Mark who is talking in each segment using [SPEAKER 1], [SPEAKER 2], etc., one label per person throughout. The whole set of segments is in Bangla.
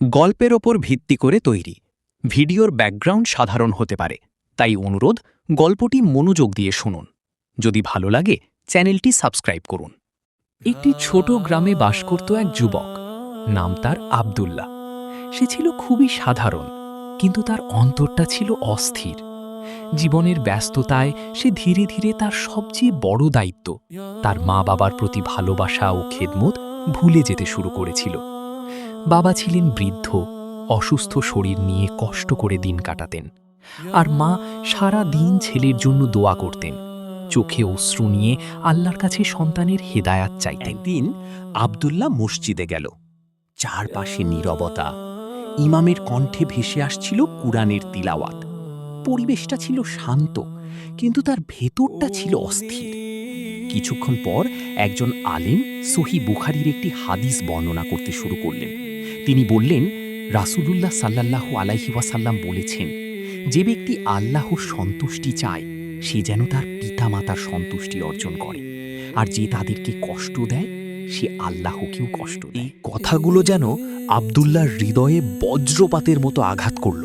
[SPEAKER 1] গল্পের ওপর ভিত্তি করে তৈরি। ভিডিওর ব্যাকগ্রাউন্ড সাধারণ হতে পারে, তাই অনুরোধ গল্পটি মনোযোগ দিয়ে শুনুন। যদি ভালো লাগে চ্যানেলটি সাবস্ক্রাইব করুন।
[SPEAKER 2] একটি ছোট গ্রামে বাস করত এক যুবক, নাম তার আব্দুল্লাহ। সে ছিল খুবই সাধারণ, কিন্তু তার অন্তরটা ছিল অস্থির। জীবনের ব্যস্ততায় সে ধীরে ধীরে তার সবচেয়ে বড় দায়িত্ব, তার মা বাবার প্রতি ভালোবাসা ও খেদমত ভুলে যেতে শুরু করেছিল। বাবা ছিলেন বৃদ্ধ, অসুস্থ শরীর নিয়ে কষ্ট করে দিন কাটাতেন, আর মা সারা দিন ছেলের জন্য দোয়া করতেন, চোখে অশ্রু নিয়ে আল্লাহর কাছে সন্তানের হেদায়াত চাইতেন।
[SPEAKER 3] একদিন আব্দুল্লাহ মসজিদে গেল। চারপাশে নীরবতা, ইমামের কণ্ঠে ভেসে আসছিল কুরআনের তিলাওয়াত। পরিবেশটা ছিল শান্ত, কিন্তু তার ভেতরটা ছিল অস্থির। কিছুক্ষণ পর একজন আলেম সহিহ বুখারীর একটি হাদিস বর্ণনা করতে শুরু করলেন। তিনি বললেন, রাসূলুল্লাহ সাল্লাল্লাহু আলাইহি ওয়াসাল্লাম বলেছেন, যে ব্যক্তি আল্লাহর সন্তুষ্টি চায় সে যেন তার পিতামাতার সন্তুষ্টি অর্জন করে, আর যে তাদেরকে কষ্ট দেয় সে আল্লাহকেও কষ্ট দেয়।
[SPEAKER 4] কথাগুলো যেন আব্দুল্লাহর হৃদয়ে বজ্রপাতের মতো আঘাত করল।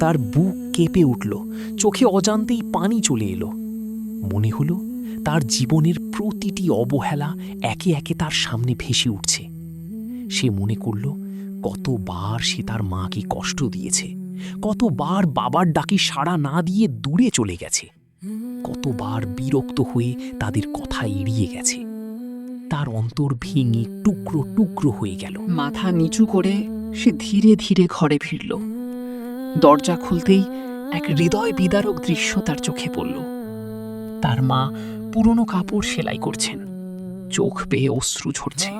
[SPEAKER 4] তার বুক কেঁপে উঠল, চোখে অজান্তেই পানি চলে এলো। মনে হলো তার জীবনের প্রতিটি অবহেলা একে একে তার সামনে ভেসে উঠছে। সে মনে করল কতবার সে তার মাকে কষ্ট দিয়েছে, কতবার বাবার ডাকে সাড়া না দিয়ে দূরে চলে গেছে, কতবার বিরক্ত হয়ে তাদের কথা এড়িয়ে গেছে। তার অন্তর ভেঙে টুকরো টুকরো হয়ে গেল।
[SPEAKER 5] মাথা নিচু করে সে ধীরে ধীরে ঘরে ফিরল। দরজা খুলতেই এক হৃদয় বিদারক দৃশ্য তার চোখে পড়ল। তার মা পুরনো কাপড় সেলাই করছেন, চোখ বেয়ে অশ্রু ঝরছে।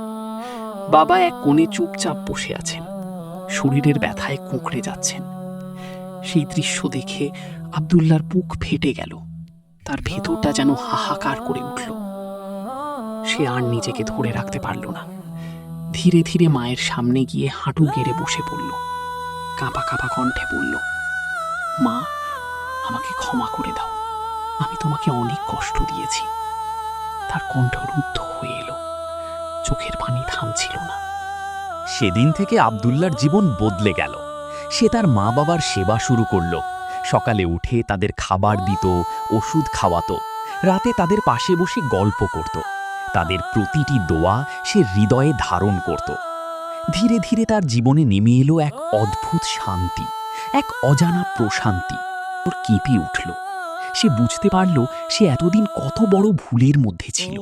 [SPEAKER 5] বাবা এক কোণে চুপচাপ বসে আছেন, শরীরের ব্যথায় কুঁকড়ে যাচ্ছেন। সেই দৃশ্য দেখে আব্দুল্লাহর বুক ফেটে গেল। তার ভেতরটা যেন হাহাকার করে উঠল। সে আর নিজেকে ধরে রাখতে পারল না। ধীরে ধীরে মায়ের সামনে গিয়ে হাঁটু গেড়ে বসে পড়ল। কাঁপা কাঁপা কণ্ঠে বলল, মা, আমাকে ক্ষমা করে দাও, আমি তোমাকে অনেক কষ্ট দিয়েছি। তার কণ্ঠ রুদ্ধ হয়ে এলো, চোখের পানি থামছিল না।
[SPEAKER 3] সেদিন থেকে আব্দুল্লাহর জীবন বদলে গেল। সে তার মা বাবার সেবা শুরু করল। সকালে উঠে তাদের খাবার দিত, ওষুধ খাওয়াতো, রাতে তাদের পাশে বসে গল্প করত। তাদের প্রতিটি দোয়া সে হৃদয়ে ধারণ করত। ধীরে ধীরে তার জীবনে নেমে এলো এক অদ্ভুত শান্তি, এক অজানা প্রশান্তি। ওর কেঁপে উঠল। সে বুঝতে পারল সে এতদিন কত বড় ভুলের মধ্যে ছিল।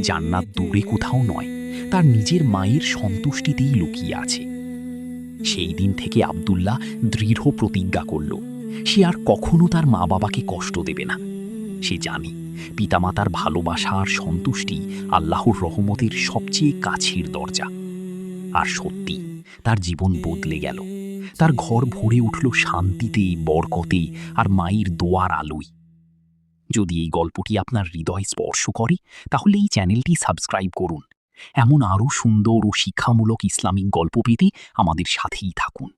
[SPEAKER 3] জান্নাত দূরে কোথাও নয়, তার নিজের মায়ের সন্তুষ্টিতেই লুকিয়ে আছে। সেই দিন থেকে আব্দুল্লাহ দৃঢ় প্রতিজ্ঞা করল, সে আর কখনো তার মা বাবাকে কষ্ট দেবে না। সে জানে পিতামাতার ভালোবাসা আর সন্তুষ্টি আল্লাহর রহমতের সবচেয়ে কাছের দরজা। আর সত্যি তার জীবন বদলে গেল। তার ঘর ভরে উঠল শান্তিতে, বরকতে আর মায়ের দোয়ার আলোয়। যদি এই গল্পটি আপনার হৃদয় স্পর্শ করে তাহলে এই চ্যানেলটি সাবস্ক্রাইব করুন। এমন আরও সুন্দর ও শিক্ষামূলক ইসলামিক গল্প পেতে আমাদের সাথেই থাকুন।